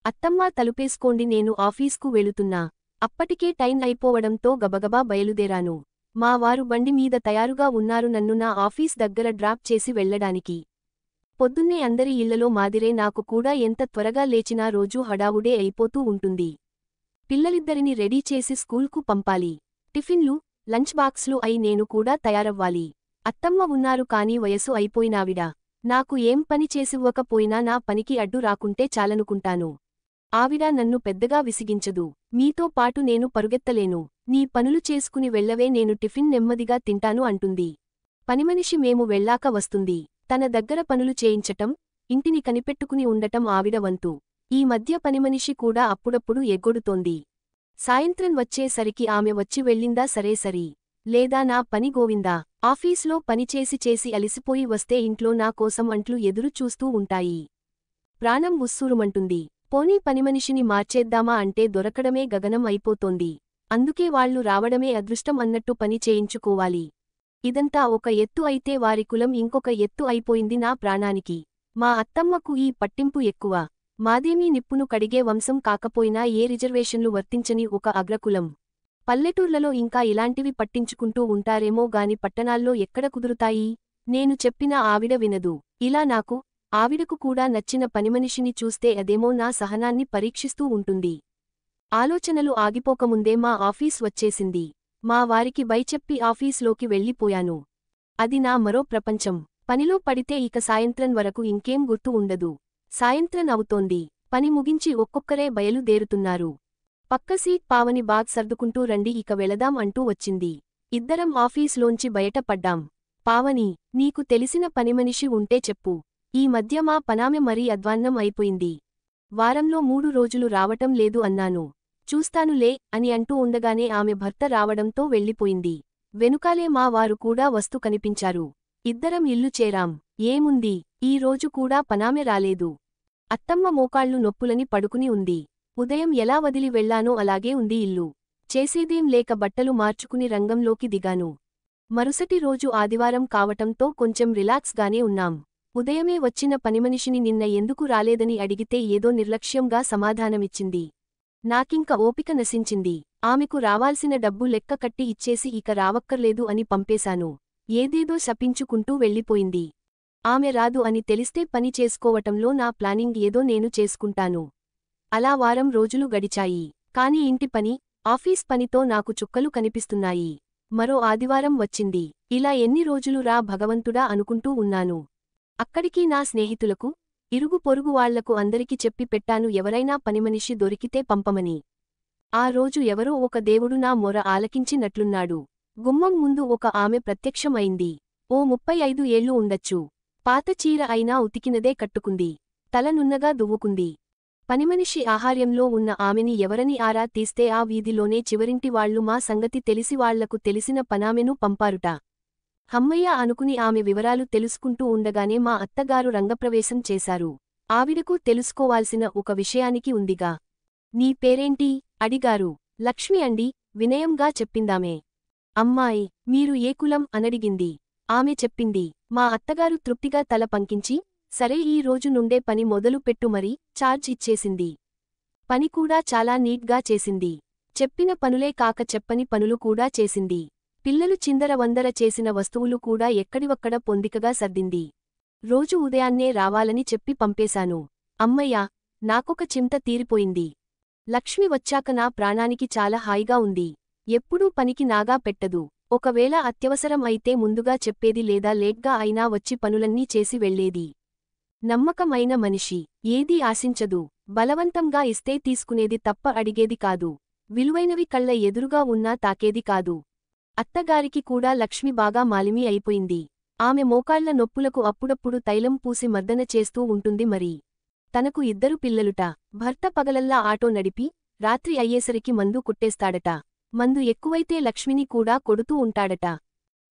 అత్తమ్మా తలుపేసుకోండి, నేను ఆఫీస్కు వెళుతున్నా. అప్పటికే టైం అయిపోవడంతో గబగబా బయలుదేరాను. మా వారు బండి మీద తయారుగా ఉన్నారు నన్ను నా ఆఫీస్ దగ్గర డ్రాప్ చేసి వెళ్లడానికి. పొద్దున్నే అందరి ఇళ్లలో మాదిరే నాకు కూడా ఎంత త్వరగా లేచినా రోజూ హడావుడే అయిపోతూ ఉంటుంది. పిల్లలిద్దరిని రెడీ చేసి స్కూల్కు పంపాలి. టిఫిన్లు, లంచ్ బాక్స్లు అయి నేను కూడా తయారవ్వాలి. అత్తమ్మ ఉన్నారు కాని వయసు అయిపోయినావిడ. నాకు ఏం పని చేసివ్వకపోయినా నా పనికి అడ్డు రాకుంటే చాలనుకుంటాను. ఆవిడ నన్ను పెద్దగా విసిగించదు. మీతో పాటు నేను పరుగెత్తలేను. నీ పనులు చేసుకుని వెళ్ళవే, నేను టిఫిన్ నెమ్మదిగా తింటాను అంటుంది. పనిమనిషి మేము వెళ్ళాక వస్తుంది. తన దగ్గర పనులు చేయించటం, ఇంటిని కనిపెట్టుకుని ఉండటం ఆవిడ వంతు. ఈ మధ్య పనిమనిషి కూడా అప్పుడప్పుడు ఎగ్గొడుతోంది. సాయంత్రం వచ్చేసరికి ఆమె వచ్చి వెళ్ళిందా సరే సరి, లేదా నా పని గోవిందా. ఆఫీస్లో పనిచేసి చేసి అలిసిపోయి వస్తే ఇంట్లో నా కోసం అంట్లు ఎదురు చూస్తూ ఉంటాయి. ప్రాణం ఉస్సూరుమంటుంది. పోనీ పనిమనిషిని మార్చేద్దామా అంటే దొరకడమే గగనం అయిపోతోంది. అందుకే వాళ్లు రావడమే అదృష్టం అన్నట్టు పని చేయించుకోవాలి. ఇదంతా ఒక ఎత్తు అయితే వారి కులం ఇంకొక ఎత్తు అయిపోయింది నా ప్రాణానికి. మా అత్తమ్మకు ఈ పట్టింపు ఎక్కువ. మాదేమీ నిప్పును కడిగే వంశం కాకపోయినా ఏ రిజర్వేషన్లు వర్తించని ఒక అగ్రకులం. పల్లెటూర్లలో ఇంకా ఇలాంటివి పట్టించుకుంటూ ఉంటారేమో గాని పట్టణాల్లో ఎక్కడ కుదురుతాయి. నేను చెప్పినా ఆవిడ వినదు. ఇలా నాకు, ఆవిడకు కూడా నచ్చిన పనిమనిషిని చూస్తే అదేమో నా సహనాన్ని పరీక్షిస్తూ ఉంటుంది. ఆలోచనలు ఆగిపోకముందే మా ఆఫీస్ వచ్చేసింది. మా వారికి బై చెప్పి ఆఫీస్లోకి వెళ్ళిపోయాను. అది నా మరో ప్రపంచం. పనిలో పడితే ఇక సాయంత్రం వరకు ఇంకేం గుర్తు ఉండదు. సాయంత్రం అవుతోంది. పని ముగించి ఒక్కొక్కరే బయలుదేరుతున్నారు. పక్క సీట్ పావని బాగ్ సర్దుకుంటూ రండి ఇక వెళదాం అంటూ వచ్చింది. ఇద్దరం ఆఫీస్లోంచి బయటపడ్డాం. పావని, నీకు తెలిసిన పనిమనిషి ఉంటే చెప్పు. ఈ మధ్య మా పనామె మరీ అధ్వాన్నం అయిపోయింది. వారంలో 3 రోజులు రావటం లేదు అన్నాను. చూస్తానులే అని అంటూ ఉండగానే ఆమె భర్త రావడంతో వెళ్ళిపోయింది. వెనుకాలే మా వారు కూడా వస్తూ కనిపించారు. ఇద్దరం ఇల్లు చేరాం. ఏముంది, ఈ రోజు కూడా పనామె రాలేదు. అత్తమ్మ మోకాళ్లు నొప్పులని పడుకుని ఉంది. ఉదయం ఎలా వదిలి వెళ్లానో అలాగే ఉంది ఇల్లు. చేసేదేం లేక బట్టలు మార్చుకుని రంగంలోకి దిగాను. మరుసటి రోజు ఆదివారం కావటంతో కొంచెం రిలాక్స్గానే ఉన్నాం. ఉదయమే వచ్చిన పనిమనిషిని నిన్న ఎందుకు రాలేదని అడిగితే ఏదో నిర్లక్ష్యంగా సమాధానమిచ్చింది. నాకింక ఓపిక నశించింది. ఆమెకు రావాల్సిన డబ్బు లెక్క కట్టి ఇచ్చేసి ఇక రావక్కర్లేదు అని పంపేశాను. ఏదేదో శపించుకుంటూ వెళ్ళిపోయింది. ఆమె రాదు అని తెలిస్తే పని చేసుకోవటంలో నా ప్లానింగ్ ఏదో నేను చేసుకుంటాను. అలా వారం రోజులు గడిచాయి. కాని ఇంటి పని, ఆఫీస్ పనితో నాకు చుక్కలు కనిపిస్తున్నాయి. మరో ఆదివారం వచ్చింది. ఇలా ఎన్ని రోజులు రా భగవంతుడా అనుకుంటూ ఉన్నాను. అక్కడికి నా స్నేహితులకు, ఇరుగు పొరుగు వాళ్లకు అందరికి చెప్పి పెట్టాను ఎవరైనా పనిమనిషి దొరికితే పంపమని. ఆ రోజు ఎవరో ఒక దేవుడు నా మొర ఆలకించినట్లున్నాడు. గుమ్మం ముందు ఒక ఆమె ప్రత్యక్షం అయింది. ఓ 35 ఏళ్లు ఉండొచ్చు. పాత చీర అయినా ఉతికినదే కట్టుకుంది. తల నున్నగా దువ్వుకుంది. పనిమనిషి ఆహార్యంలో ఉన్న ఆమెని ఎవరని ఆరా తీస్తే ఆ వీధిలోనే చివరింటి వాళ్లు మా సంగతి తెలిసి వాళ్లకు తెలిసిన పనామెను పంపారుట. హమ్మయ్య అనుకుని ఆమె వివరాలు తెలుసుకుంటూ ఉండగానే మా అత్తగారు రంగప్రవేశం చేశారు. ఆవిడకు తెలుసుకోవాల్సిన ఒక విషయానికి ఉందిగా. నీ పేరేంటి అడిగారు. లక్ష్మి అండి, వినయంగా చెప్పిందామే. అమ్మాయి, మీరు ఏ కులం అనడిగింది. ఆమె చెప్పింది. మా అత్తగారు తృప్తిగా తల పంకించి, సరే ఈ రోజు నుండే పని మొదలు పెట్టు మరీ చార్జ్ ఇచ్చేసింది. పని కూడా చాలా నీట్గా చేసింది. చెప్పిన పనులే కాక చెప్పని పనులు కూడా చేసింది. పిల్లలు చిందరవందర చేసిన వస్తువులు కూడా ఎక్కడివక్కడ పొందికగా సర్దింది. రోజు ఉదయాన్నే రావాలని చెప్పి పంపేశాను. అమ్మయ్యా, నాకొక చింత తీరిపోయింది. లక్ష్మి వచ్చాక నా ప్రాణానికి చాలా హాయిగా ఉంది. ఎప్పుడూ పనికి నాగా పెట్టదు. ఒకవేళ అత్యవసరం అయితే ముందుగా చెప్పేది లేదా లేట్గా అయినా వచ్చి పనులన్నీ చేసి వెళ్లేది. నమ్మకమైన మనిషి. ఏదీ ఆశించదు. బలవంతంగా ఇస్తే తీసుకునేది తప్ప అడిగేది కాదు. విలువైనవి కళ్ల ఎదురుగా ఉన్నా తాకేది కాదు. అత్తగారికి కూడా లక్ష్మి బాగా మాలిమి అయిపోయింది. ఆమె మోకాళ్ల నొప్పులకు అప్పుడప్పుడు తైలం పూసి మర్దన చేస్తూ ఉంటుంది మరి. తనకు 2 పిల్లలుట. భర్త పగలల్లా ఆటో నడిపి, రాత్రి అయ్యేసరికి మందు కుట్టేస్తాడట. మందు ఎక్కువైతే లక్ష్మిని కూడా కొడుతూ ఉంటాడట.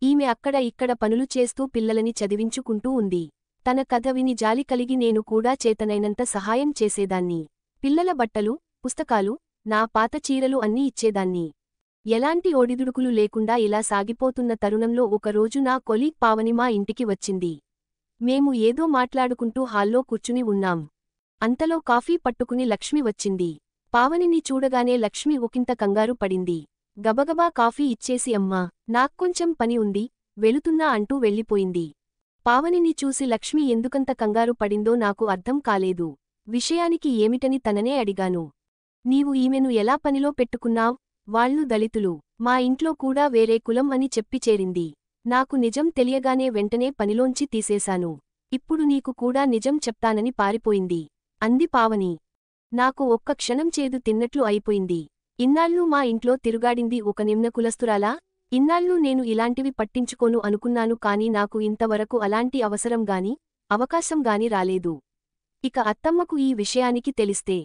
ఈమె అక్కడ ఇక్కడ పనులు చేస్తూ పిల్లలని చదివించుకుంటూ ఉంది. తన కథ విని జాలి కలిగి నేను కూడా చేతనైనంత సహాయం చేసేదాన్ని. పిల్లల బట్టలు, పుస్తకాలు, నా పాత చీరలు అన్నీ ఇచ్చేదాన్ని. ఎలాంటి ఒడిదుడుకులు లేకుండా ఇలా సాగిపోతున్న తరుణంలో ఒకరోజు నా కొలీగ్ పావని మా ఇంటికి వచ్చింది. మేము ఏదో మాట్లాడుకుంటూ హాల్లో కూర్చుని ఉన్నాం. అంతలో కాఫీ పట్టుకుని లక్ష్మి వచ్చింది. పావనిని చూడగానే లక్ష్మి ఒకంత కంగారు పడింది. గబగబా కాఫీ ఇచ్చేసి అమ్మా, నాక్కొంచెం పని ఉంది, వెళుతున్నా అంటూ వెళ్ళిపోయింది. పావనిని చూసి లక్ష్మి ఎందుకంత కంగారు పడిందో నాకు అర్థం కాలేదు. విషయానికి ఏమిటని తననే అడిగాను. నీవు ఈమెను ఎలా పనిలో పెట్టుకున్నావ్? వాళ్ళు దళితులు, మా ఇంట్లో కూడా వేరే కులం అని చెప్పి చేరింది. నాకు నిజం తెలియగానే వెంటనే పనిలోంచి తీసేశాను. ఇప్పుడు నీకు కూడా నిజం చెప్తానని పారిపోయింది అంది పావని. నాకు ఒక్క క్షణం చేదు తిన్నట్లు అయిపోయింది. ఇన్నాళ్ళూ మా ఇంట్లో తిరుగాడింది ఒక నిమ్న కులస్తురాలా? ఇన్నాళ్ళూ నేను ఇలాంటివి పట్టించుకోను అనుకున్నాను, కాని నాకు ఇంతవరకు అలాంటి అవసరంగాని అవకాశంగాని రాలేదు. ఇక అత్తమ్మకు ఈ విషయానికి తెలిస్తే?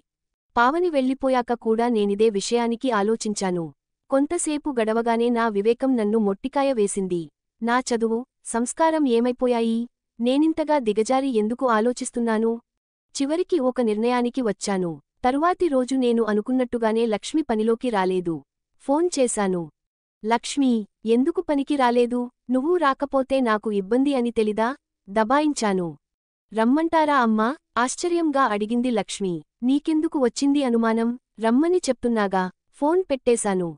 పావని వెళ్ళిపోయాక కూడా నేనిదే విషయానికి ఆలోచించాను. కొంతసేపు గడవగానే నా వివేకం నన్ను మొట్టికాయ వేసింది. నా చదువు, సంస్కారం ఏమైపోయాయి? నేనింతగా దిగజారి ఎందుకు ఆలోచిస్తున్నాను? చివరికి ఒక నిర్ణయానికి వచ్చాను. తరువాతి రోజు నేను అనుకున్నట్టుగానే లక్ష్మి పనిలోకి రాలేదు. ఫోన్ చేశాను. లక్ష్మీ, ఎందుకు పనికి రాలేదు? నువ్వు రాకపోతే నాకు ఇబ్బంది అని తెలీదా? దబాయించాను. రమ్మంటారా అమ్మా? ఆశ్చర్యంగా అడిగింది లక్ష్మి. నీకెందుకు వచ్చింది అనుమానం? రమ్మని చెప్తున్నాగా. ఫోన్ పెట్టేశాను.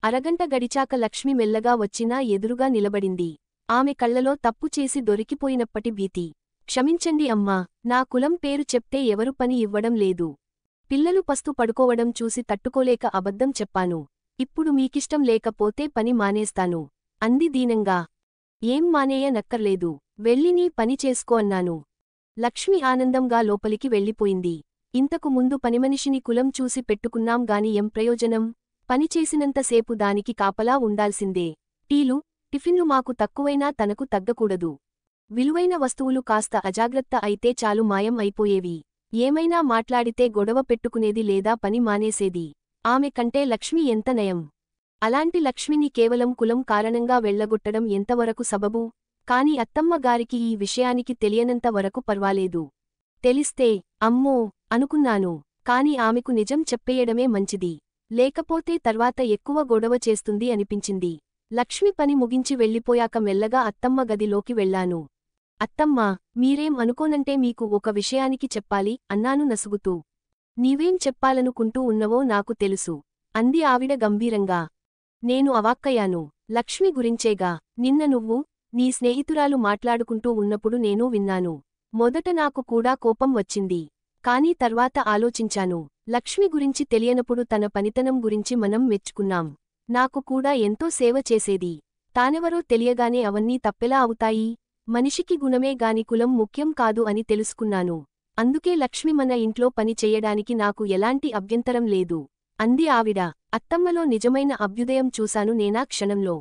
అరగంట గడిచాక లక్ష్మి మెల్లగా వచ్చినా ఎదురుగా నిలబడింది. ఆమె కళ్లలో తప్పు చేసి దొరికిపోయినప్పటి భీతి. క్షమించండి అమ్మా, నా కులం పేరు చెప్తే ఎవరు పని ఇవ్వడం లేదు. పిల్లలు పస్తు పడుకోవడం చూసి తట్టుకోలేక అబద్ధం చెప్పాను. ఇప్పుడు మీకిష్టం లేకపోతే పని మానేస్తాను అంది దీనంగా. ఏం మానేయ నక్కర్లేదు, వెళ్ళి నీ పని చేసుకో అన్నాను. లక్ష్మి ఆనందంగా లోపలికి వెళ్ళిపోయింది. ఇంతకు ముందు పనిమనిషిని కులం చూసి పెట్టుకున్నాం గాని ఏం ప్రయోజనం? పనిచేసినంతసేపు దానికి కాపలా ఉండాల్సిందే. టీలు, టిఫిన్లు మాకు తక్కువైనా తనకు తగ్గకూడదు. విలువైన వస్తువులు కాస్త అజాగ్రత్త అయితే చాలు మాయం అయిపోయేవి. ఏమైనా మాట్లాడితే గొడవ పెట్టుకునేది లేదా పని మానేసేది. ఆమె కంటే లక్ష్మి ఎంత నయం. అలాంటి లక్ష్మిని కేవలం కులం కారణంగా వెళ్లగొట్టడం ఎంతవరకు సబబు? కాని అత్తమ్మ గారికి ఈ విషయానికి తెలియనంత వరకు పర్వాలేదు. తెలిస్తే అమ్మో అనుకున్నాను. కాని ఆమెకు నిజం చెప్పేయడమే మంచిది. లేకపోతే తర్వాత ఎక్కువ గొడవ చేస్తుంది అనిపించింది. లక్ష్మి పని ముగించి వెళ్ళిపోయాక మెల్లగా అత్తమ్మ గదిలోకి వెళ్లాను. అత్తమ్మా, మీరేం అనుకోనంటే మీకు ఒక విషయానికి చెప్పాలి అన్నాను నసుగుతూ. నీవేం చెప్పాలనుకుంటూ ఉన్నవో నాకు తెలుసు అంది ఆవిడ గంభీరంగా. నేను అవాక్కయ్యాను. లక్ష్మి గురించేగా. నిన్న నువ్వు, నీ స్నేహితురాలు మాట్లాడుకుంటూ ఉన్నప్పుడు నేను విన్నాను. మొదట నాకు కూడా కోపం వచ్చింది. కాని తర్వాత ఆలోచించాను. లక్ష్మి గురించి తెలియనప్పుడు తన పనితనం గురించి మనం మెచ్చుకున్నాం. నాకు కూడా ఎంతో సేవ చేసేది. తానెవరో తెలియగానే అవన్నీ తప్పెలా అవుతాయి? మనిషికి గుణమే గాని కులం ముఖ్యం కాదు అని తెలుసుకున్నాను. అందుకే లక్ష్మి మన ఇంట్లో పని చెయ్యడానికి నాకు ఎలాంటి అభ్యంతరం లేదు అంది ఆవిడ. అత్తమ్మలో నిజమైన అభ్యుదయం చూశాను నేనా క్షణంలో.